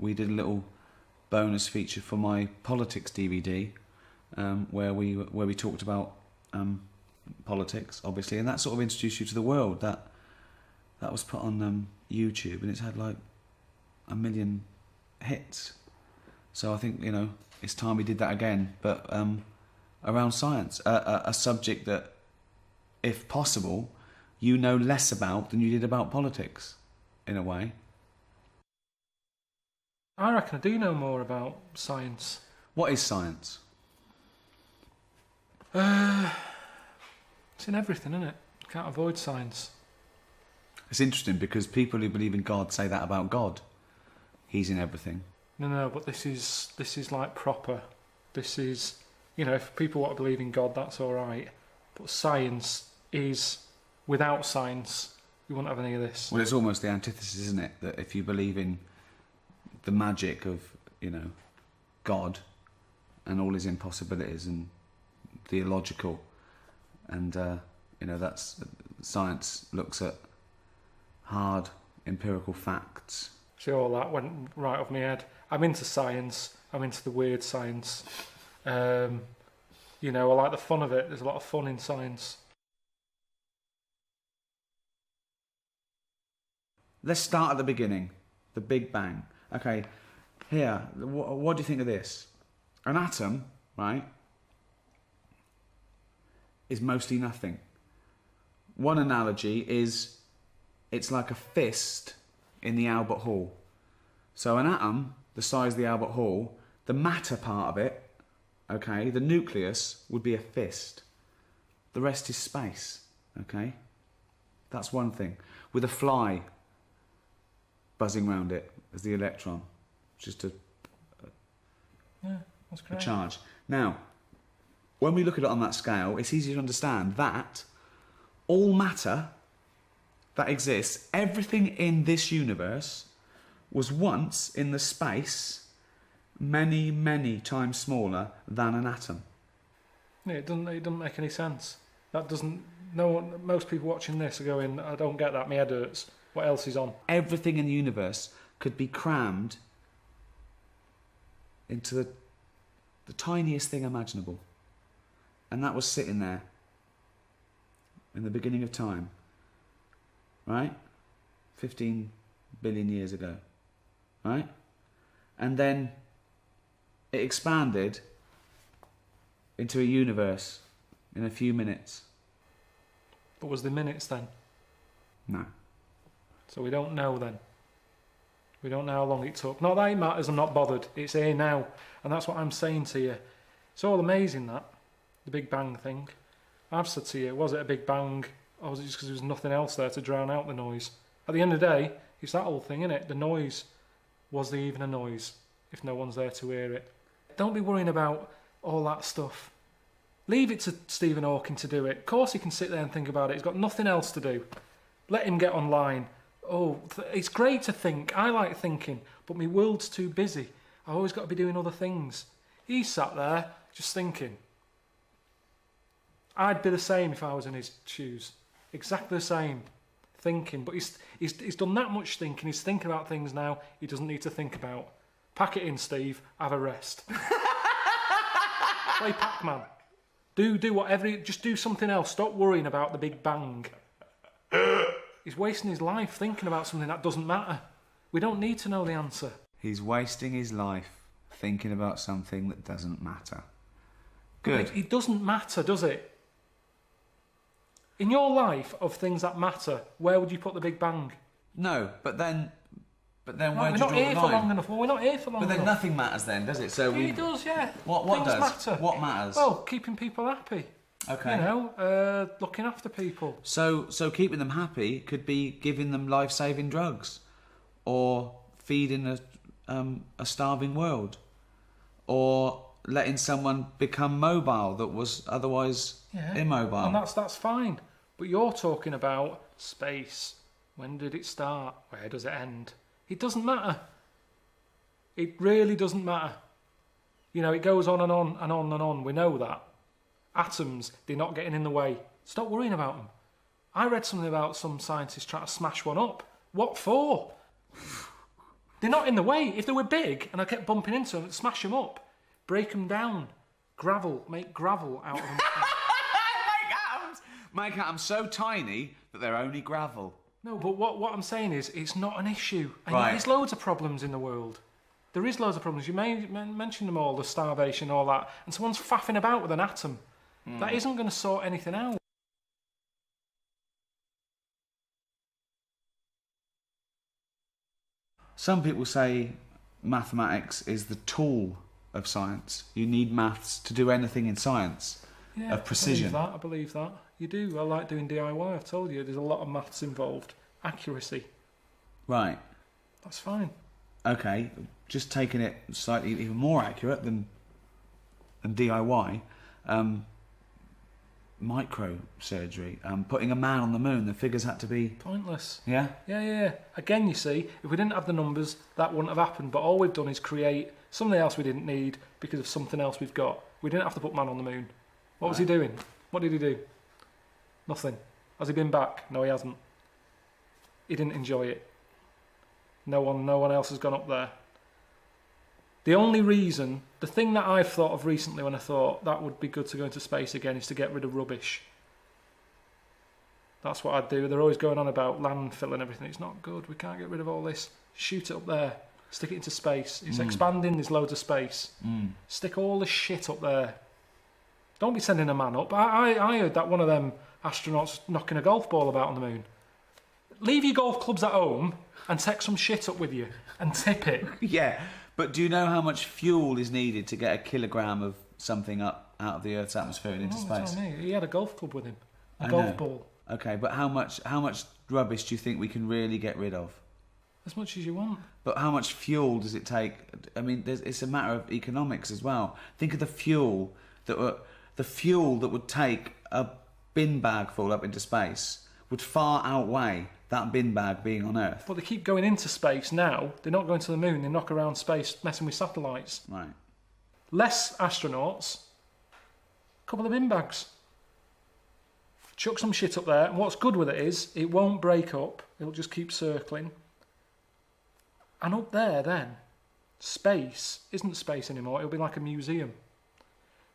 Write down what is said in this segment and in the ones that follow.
we did a little bonus feature for my politics DVD, where we talked about politics, obviously, and that sort of introduced you to the world. That was put on YouTube, and it's had like 1 million hits. So I think, you know, it's time we did that again, but around science, a subject that, if possible, you know less about than you did about politics, in a way. I reckon I do know more about science. What is science? It's in everything, isn't it? Can't avoid science. It's interesting because people who believe in God say that about God. He's in everything. No, but this is like proper. This is, you know, if people want to believe in God, that's all right. But science is, without science, you wouldn't have any of this. Well, it's almost the antithesis, isn't it? That if you believe in the magic of, you know, God and all his impossibilities and the illogical, and you know, that's science looks at hard empirical facts. See, all that went right off my head. I'm into science. I'm into the weird science. You know, I like the fun of it. There's a lot of fun in science. Let's start at the beginning, the Big Bang. Okay, here, what do you think of this? An atom, right, is mostly nothing. One analogy is it's like a fist in the Albert Hall. So an atom, the size of the Albert Hall, the matter part of it, okay, the nucleus would be a fist. The rest is space, okay? That's one thing. With a fly buzzing around it as the electron, just yeah, that's great. a charge. Now, when we look at it on that scale, it's easy to understand that all matter that exists, everything in this universe, was once in the space many, many times smaller than an atom. Yeah, it doesn't make any sense. That doesn't. No one. Most people watching this are going, I don't get that. My head hurts. What else is on? Everything in the universe could be crammed into the tiniest thing imaginable. And that was sitting there in the beginning of time, right? 15 billion years ago, right? And then it expanded into a universe in a few minutes. But was there minutes then? No. So we don't know then. We don't know how long it took. Not that it matters, I'm not bothered. It's here now. And that's what I'm saying to you. It's all amazing, that. The Big Bang thing. I've said to you, was it a Big Bang, or was it just because there was nothing else there to drown out the noise? At the end of the day, it's that whole thing, innit? The noise. Was there even a noise if no one's there to hear it? Don't be worrying about all that stuff. Leave it to Stephen Hawking to do it. Of course he can sit there and think about it. He's got nothing else to do. Let him get online. Oh, it's great to think. I like thinking, but my world's too busy. I've always got to be doing other things. He's sat there just thinking. I'd be the same if I was in his shoes. Exactly the same. Thinking. But he's done that much thinking. He's thinking about things now he doesn't need to think about. Pack it in, Steve. Have a rest. Play Pac-Man. Do whatever. Just do something else. Stop worrying about the Big Bang. He's wasting his life thinking about something that doesn't matter. We don't need to know the answer. He's wasting his life thinking about something that doesn't matter. Good. It doesn't matter, does it? In your life of things that matter, where would you put the Big Bang? No, but then where do you draw the line? We're not here for long enough. Well, we're not here for long enough. But then nothing matters then, does it? So it does, yeah. What things does? matter. What matters? Well, keeping people happy. Okay. You know, looking after people. So keeping them happy could be giving them life-saving drugs, or feeding a starving world, or letting someone become mobile that was otherwise immobile. And that's fine. But you're talking about space. When did it start? Where does it end? It doesn't matter. It really doesn't matter. You know, it goes on and on and on and on. We know that. Atoms, they're not getting in the way. Stop worrying about them. I read something about some scientists trying to smash one up. What for? They're not in the way. If they were big and I kept bumping into them, I'd smash them up, break them down, make gravel out of them. Make atoms so tiny that they're only gravel. No, but what I'm saying is it's not an issue. And Right. there's loads of problems in the world. There is loads of problems. You may mention them all, the starvation, all that, and someone's faffing about with an atom. That isn't going to sort anything out. Some people say mathematics is the tool of science. You need maths to do anything in science of precision. I believe that. You do. I like doing DIY. I've told you there's a lot of maths involved. Accuracy. Right. That's fine. Okay, just taking it slightly even more accurate than DIY. Microsurgery. Putting a man on the moon. The figures had to be Pointless. Yeah. Yeah. Again, you see, if we didn't have the numbers, that wouldn't have happened. But all we've done is create something else we didn't need because of something else we've got. We didn't have to put man on the moon. What was he doing? What did he do? Nothing. Has he been back? No, he hasn't. He didn't enjoy it. No one else has gone up there. The only reason, the thing that I've thought of recently when I thought that would be good to go into space again is to get rid of rubbish. That's what I'd do. They're always going on about landfill and everything. It's not good. We can't get rid of all this. Shoot it up there. Stick it into space. It's expanding. There's loads of space. Stick all the shit up there. Don't be sending a man up. I heard that one of them astronauts knocking a golf ball about on the moon. Leave your golf clubs at home and take some shit up with you and tip it. Yeah, but do you know how much fuel is needed to get a kilogram of something up out of the Earth's atmosphere and into space? Tell me. He had a golf club with him. A golf ball. Okay, but how much rubbish do you think we can really get rid of? As much as you want. But how much fuel does it take? I mean, it's a matter of economics as well. Think of the fuel that would take a bin bag full up into space would far outweigh that bin bag being on Earth. But they keep going into space now. They're not going to the moon. They knock around space, messing with satellites. Right. Less astronauts. A couple of bin bags. Chuck some shit up there. And what's good with it is it won't break up. It'll just keep circling. And up there then, space isn't space anymore. It'll be like a museum.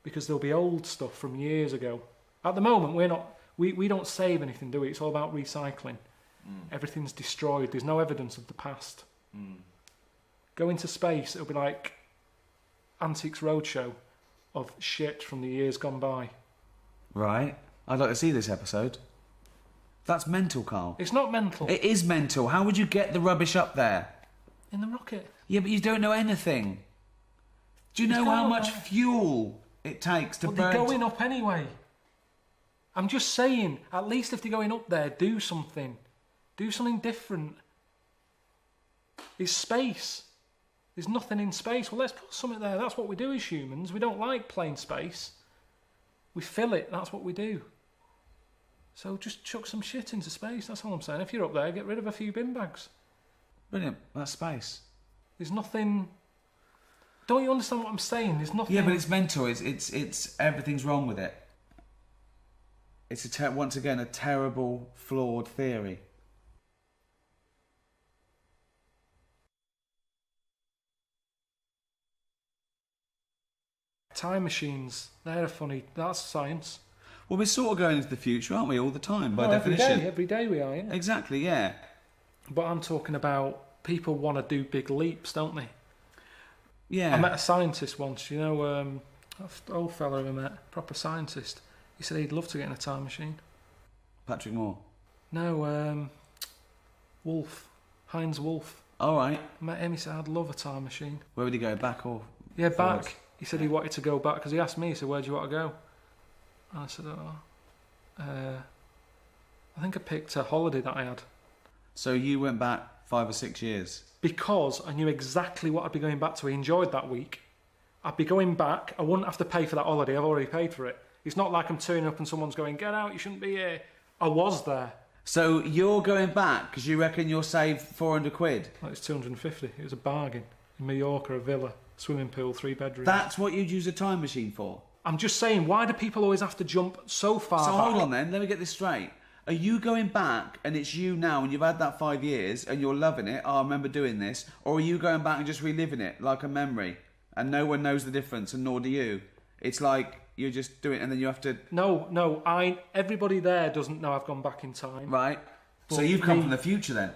Because there'll be old stuff from years ago. At the moment, we don't save anything, do we? It's all about recycling. Everything's destroyed. There's no evidence of the past. Go into space, it'll be like Antiques Roadshow of shit from the years gone by. Right. I'd like to see this episode. That's mental, Carl. It's not mental. It is mental. How would you get the rubbish up there? In the rocket. Yeah, but you don't know anything. Do you know how much fuel it takes to burn? But they're going up anyway. I'm just saying, at least if they're going up there, do something. Do something different. It's space. There's nothing in space. Well, let's put something there. That's what we do as humans. We don't like plain space. We fill it. That's what we do. So just chuck some shit into space. That's all I'm saying. If you're up there, get rid of a few bin bags. Brilliant. That's space. There's nothing... Don't you understand what I'm saying? There's nothing... Yeah, but it's mental. It's everything's wrong with it. It's once again a terrible, flawed theory. Time machines, they're funny. That's science. Well, we're sort of going into the future, aren't we, all the time, by definition? Every day we are, yeah. Exactly, yeah. But I'm talking about people want to do big leaps, don't they? Yeah. I met a scientist once, you know, old fella I met, proper scientist. He said he'd love to get in a time machine. Patrick Moore? No, Wolf. Heinz Wolf. All right. I met him, he said, I'd love a time machine. Where would he go, back or Yeah, forwards? back. He said he wanted to go back, because he asked me, he said, where do you want to go? And I said, I think I picked a holiday that I had. So you went back 5 or 6 years? Because I knew exactly what I'd be going back to. I enjoyed that week. I'd be going back. I wouldn't have to pay for that holiday. I've already paid for it. It's not like I'm turning up and someone's going, get out, you shouldn't be here. I was there. So you're going back because you reckon you'll save 400 quid? Well, it's 250. It was a bargain. In Mallorca, a villa, swimming pool, 3 bedrooms. That's what you'd use a time machine for? I'm just saying, why do people always have to jump so far So back? hold on then, let me get this straight. Are you going back and it's you now and you've had that 5 years and you're loving it? Oh, I remember doing this. Or are you going back and just reliving it like a memory and no one knows the difference and nor do you? It's like you're just doing it and then you have to... No, everybody there doesn't know I've gone back in time. Right. So you've come from the future then?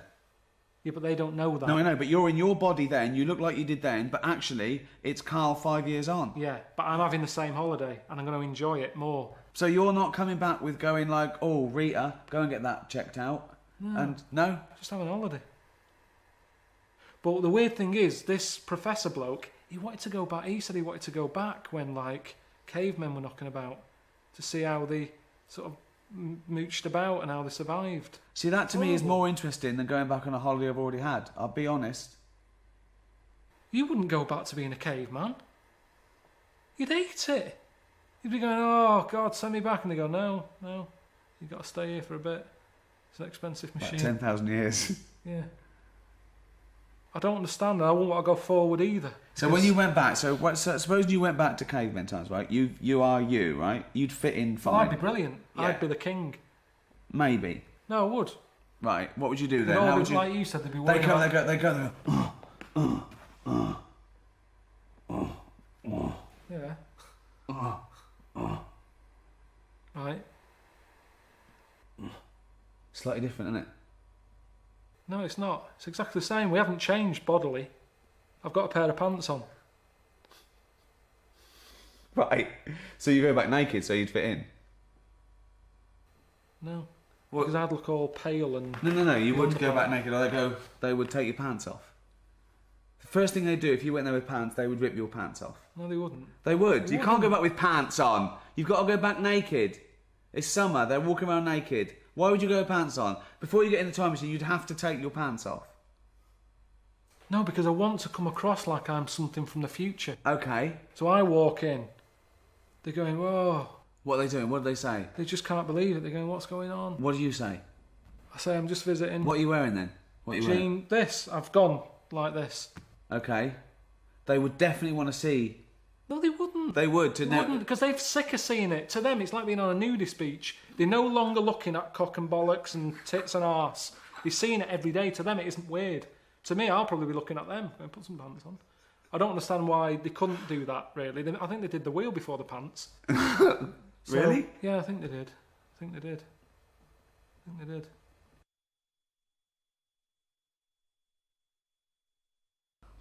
Yeah, but they don't know that. No, I know, but you're in your body then, you look like you did then, but actually it's Carl 5 years on. Yeah, but I'm having the same holiday and I'm going to enjoy it more. So you're not coming back with going like, oh, Rita, go and get that checked out. No. And no? Just having a holiday. But the weird thing is, this professor bloke, he wanted to go back. He said he wanted to go back when, like, cavemen were knocking about to see how they sort of mooched about and how they survived. See, that to me is more interesting than going back on a holiday I've already had. I'll be honest. You wouldn't go back to being a caveman. You'd hate it. You'd be going, oh, God, send me back. And they go, no, you've got to stay here for a bit. It's an expensive machine. Like 10,000 years. Yeah. I don't understand. I wouldn't want to go forward either. So when you went back, so suppose you went back to caveman times, right? You are you, right? You'd fit in fine. Well, I'd be brilliant. Yeah. I'd be the king. Maybe. No, I would. Right. What would you do then? How would would you... Like you said, they'd be They worried go. Yeah. Right. Slightly different, isn't it? No, it's not. It's exactly the same. We haven't changed bodily. I've got a pair of pants on. Right. So you go back naked so you'd fit in? No. Because I'd look all pale and... No. You wouldn't go back naked. Or they would take your pants off. The first thing they'd do, if you went there with pants, they would rip your pants off. No, they wouldn't. They would. You can't go back with pants on. You've got to go back naked. It's summer. They're walking around naked. Why would you go with pants on? Before you get in the time machine, you'd have to take your pants off. No, because I want to come across like I'm something from the future. Okay. So I walk in. They're going, whoa. What are they doing? What do they say? They just can't believe it. They're going, what's going on? What do you say? I say, I'm just visiting. What are you wearing then? What are you wearing? This. I've gone like this. Okay. They would definitely want to see. No, they wouldn't. They would. They wouldn't, because they're sick of seeing it. To them, it's like being on a nudist beach. They're no longer looking at cock and bollocks and tits and arse. They're seeing it every day. To them, it isn't weird. To me, I'll probably be looking at them. Going, put some pants on. I don't understand why they couldn't do that, really. I think they did the wheel before the pants. Really? Yeah, I think they did. I think they did.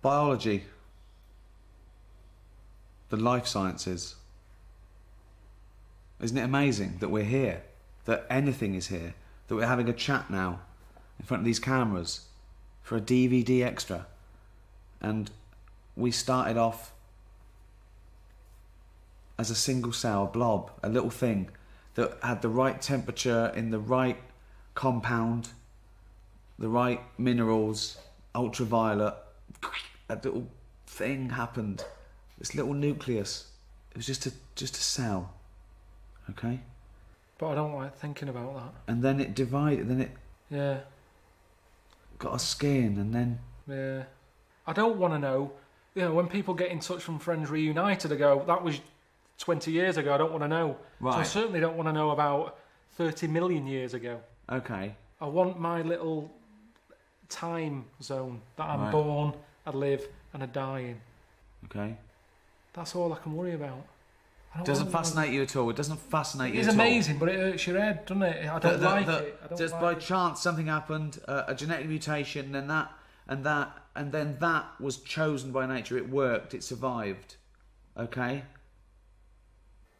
Biology. The life sciences. Isn't it amazing that we're here? That anything is here? That we're having a chat now in front of these cameras for a DVD extra. And we started off as a single cell blob, a little thing that had the right temperature in the right compound, the right minerals, ultraviolet. A little thing happened. This little nucleus. It was just a cell. Okay? But I don't like thinking about that. And then it divided, then it Yeah. got a skin, and then... Yeah. I don't want to know. You know, when people get in touch from Friends Reunited, I go, that was 20 years ago, I don't want to know. Right. So I certainly don't want to know about 30 million years ago. Okay. I want my little time zone that I'm Right. born, I live, and I die in. Okay. That's all I can worry about. It doesn't fascinate you at all. It doesn't fascinate you It's at all. amazing, but it hurts your head, doesn't it? I don't like it. I don't just like by it. chance something happened, a genetic mutation, and then that was chosen by nature. It worked. It survived. Okay.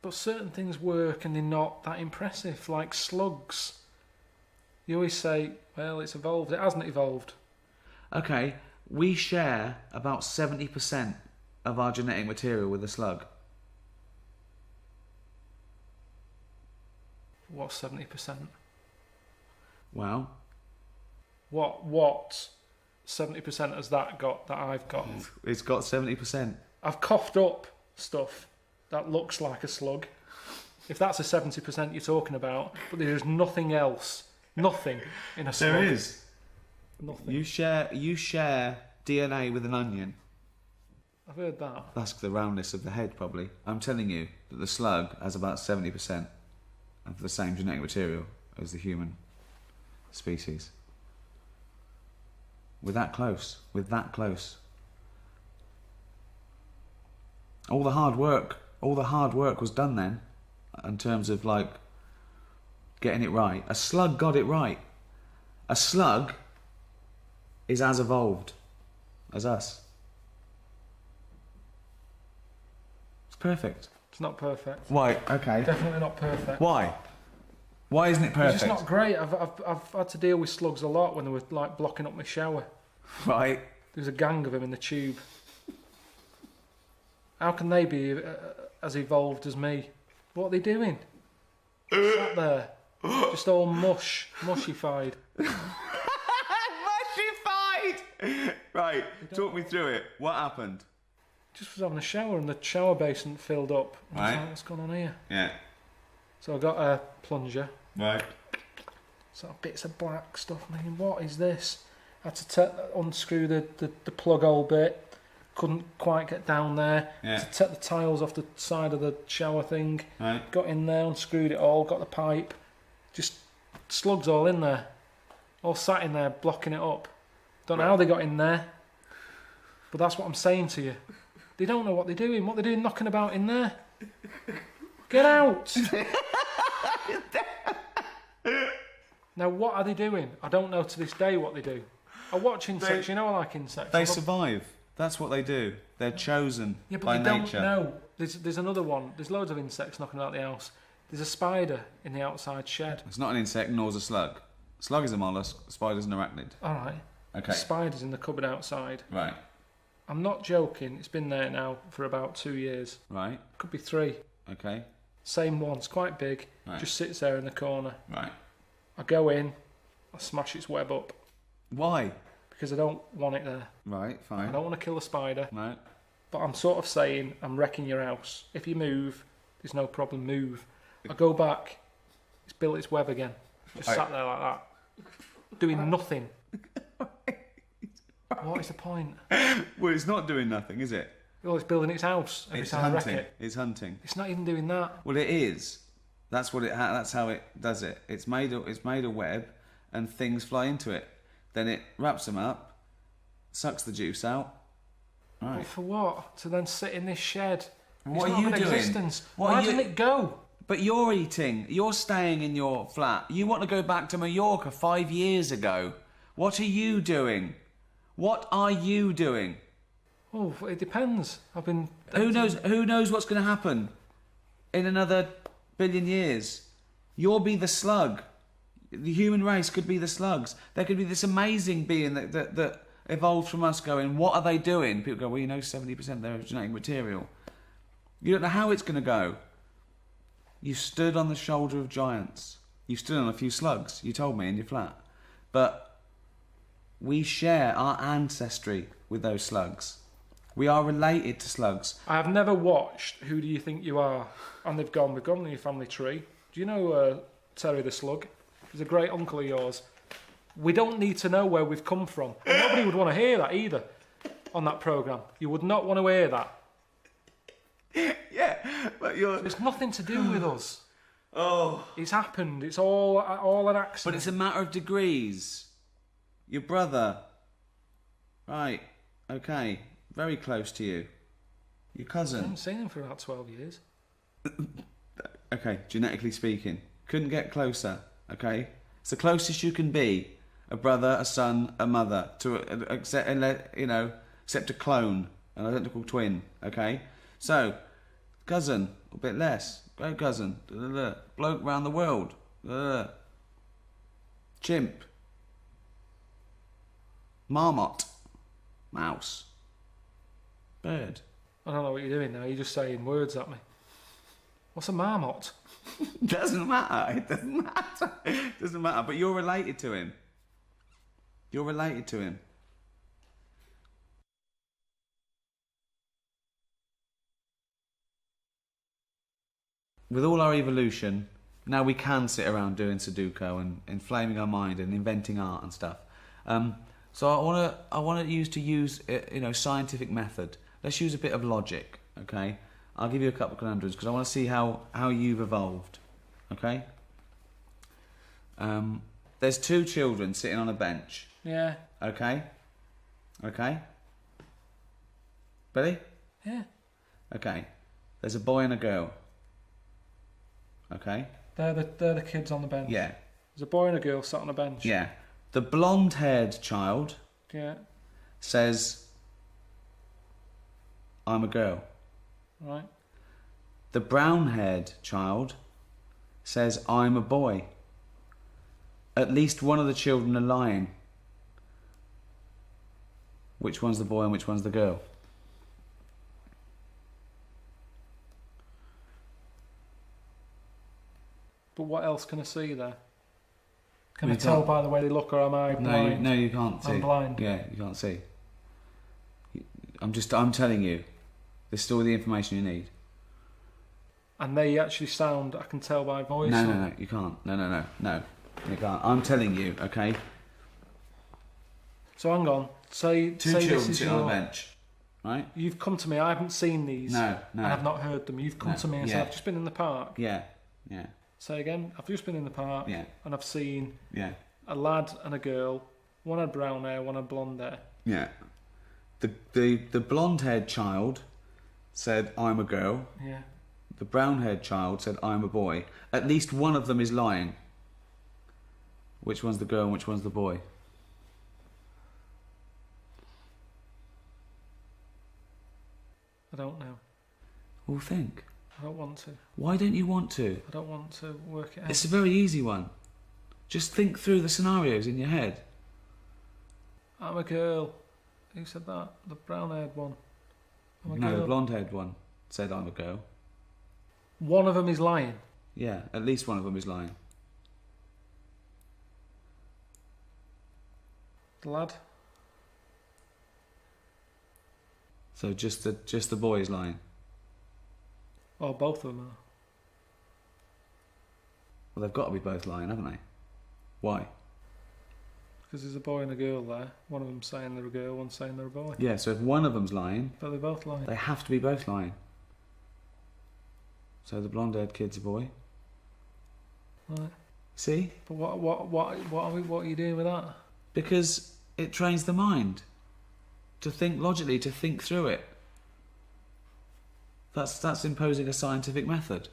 But certain things work and they're not that impressive, like slugs. You always say, well, it's evolved. It hasn't evolved. Okay. We share about 70% of our genetic material with a slug. What's 70%? Wow. What 70% has that got that I've got? It's got 70%. I've coughed up stuff that looks like a slug. If that's a 70% you're talking about, but there is nothing else. Nothing in a slug. There is. Nothing. You share DNA with an onion. I've heard that. That's the roundness of the head, probably. I'm telling you that the slug has about 70% of the same genetic material as the human species. We're that close. We're that close. All the hard work was done then, in terms of like getting it right. A slug got it right. A slug is as evolved as us. It's perfect. It's not perfect. Why? Okay. Definitely not perfect. Why? Why isn't it perfect? It's just not great. I've had to deal with slugs a lot when they were like blocking up my shower. Right. There's a gang of them in the tube. How can they be as evolved as me? What are they doing? Sat there, just all mushified. Mushified! Right, talk me through it. What happened? Just was having a shower and the shower basin filled up. I was Right. like, what's going on here? Yeah. So I got a plunger. Right. Sort of bits of black stuff. I'm thinking, what is this? I had to unscrew the plug hole bit. Couldn't quite get down there. Yeah. To take the tiles off the side of the shower thing. Right. Got in there, unscrewed it all, got the pipe. Just slugs all in there. All sat in there, blocking it up. Don't know how they got in there. But that's what I'm saying to you. They don't know what they're doing. What they're doing knocking about in there. Get out! Now, what are they doing? I don't know to this day what they do. I watch insects, you know I like insects. They survive. That's what they do. They're chosen Yeah, but by you nature. don't know. There's another one. There's loads of insects knocking about the house. There's a spider in the outside shed. It's not an insect, nor is a slug. Slug is a mollusk, spider's an arachnid. All right. Okay. Spider's in the cupboard outside. Right. I'm not joking. It's been there now for about 2 years. Right. Could be 3. Okay. Same one. It's quite big. Right. Just sits there in the corner. Right. I go in. I smash its web up Why? because I don't want it there. Right, I fine. don't want to kill the spider. Right. But I'm sort of saying, I'm wrecking your house. If you move, there's no problem, move. I go back, it's built its web again. Just Right. sat there like that. Doing nothing. What is the point? Well, it's not doing nothing, is it? Well, it's building its house every It's time I wreck hunting. it. It's hunting. It's not even doing that. Well, it is. That's what it. That's how it does it. It's made a web, and things fly into it. Then it wraps them up, sucks the juice out. But Right. for what? To then sit in this shed. What It's are not you an doing? Existence. What Why are you- didn't it go? But you're eating. You're staying in your flat. You want to go back to Mallorca 5 years ago. What are you doing? What are you doing? Oh, it depends. I've been. Who knows? Who knows what's going to happen in another billion years? You'll be the slug. The human race could be the slugs. There could be this amazing being that evolved from us going, what are they doing? People go, well, you know, 70% of their genetic material. You don't know how it's going to go. You stood on the shoulder of giants. You stood on a few slugs, you told me, in your flat. But we share our ancestry with those slugs. We are related to slugs. I have never watched Who Do You Think You Are? And we've gone in your family tree. Do you know Terry the Slug? He's a great uncle of yours. We don't need to know where we've come from. And nobody would want to hear that either on that programme. You would not want to hear that. Yeah, but you're... It's nothing to do with us. Oh. It's happened. It's all an accident. But it's a matter of degrees. Your brother. Right, okay. Very close to you. Your I cousin. haven't seen him for about 12 years. Okay, genetically speaking. Couldn't get closer, okay? It's the closest you can be. A brother, a son, a mother. Except a clone. An identical twin, okay? So, cousin, a bit less. Great cousin. Bloke round the world. Chimp. Marmot. Mouse. Bird. I don't know what you're doing now. You're just saying words at me. What's a marmot? Doesn't matter. It doesn't matter. It doesn't matter. But you're related to him. You're related to him. With all our evolution, now we can sit around doing Sudoku and inflaming our mind and inventing art and stuff. So I want to use scientific method. Let's use a bit of logic, okay? I'll give you a couple of conundrums because I want to see how you've evolved, okay? There's two children sitting on a bench. Yeah. Okay? Ready? Yeah. Okay. There's a boy and a girl. Okay? They're the kids on the bench. Yeah. There's a boy and a girl sat on a bench. Yeah. The blonde-haired child Yeah. says, I'm a girl. Right. The brown-haired child says, I'm a boy. At least one of the children are lying. Which one's the boy and which one's the girl? But what else can I see there? Can We I tell can't- by the way they look, or am I blind? No, you can't see. I'm blind. Yeah, you can't see. I'm telling you. This is all the information you need. And they actually sound, I can tell by voice. No, you can't. No, you can't. I'm telling you, okay? So hang on. Say Two this children is sitting on a bench, right? You've come to me. I haven't seen these. No. I have not heard them. You've come No, to me and yeah. said, I've just been in the park. Yeah. Say again. I've just been in the park. Yeah. And I've seen Yeah. a lad and a girl. One had brown hair, one had blonde hair. Yeah. The blonde-haired child said, I'm a girl. Yeah. The brown-haired child said, I'm a boy. At least one of them is lying. Which one's the girl and which one's the boy? I don't know. Well, think. I don't want to. Why don't you want to? I don't want to work it out. It's a very easy one. Just think through the scenarios in your head. I'm a girl. Who said that? The brown-haired one. I'm a No, girl. the blonde-haired one said, I'm a girl. One of them is lying. Yeah, at least one of them is lying. The lad. So just the boy is lying. Or both of them are. Well, they've got to be both lying, haven't they? Why? Because there's a boy and a girl there. One of them's saying they're a girl, one's saying they're a boy. Yeah, so if one of them's lying, But they're both lying. they have to be both lying. So the blonde-haired kid's a boy. Right. See? But what are you doing with that? Because it trains the mind to think logically, to think through it. That's imposing a scientific method.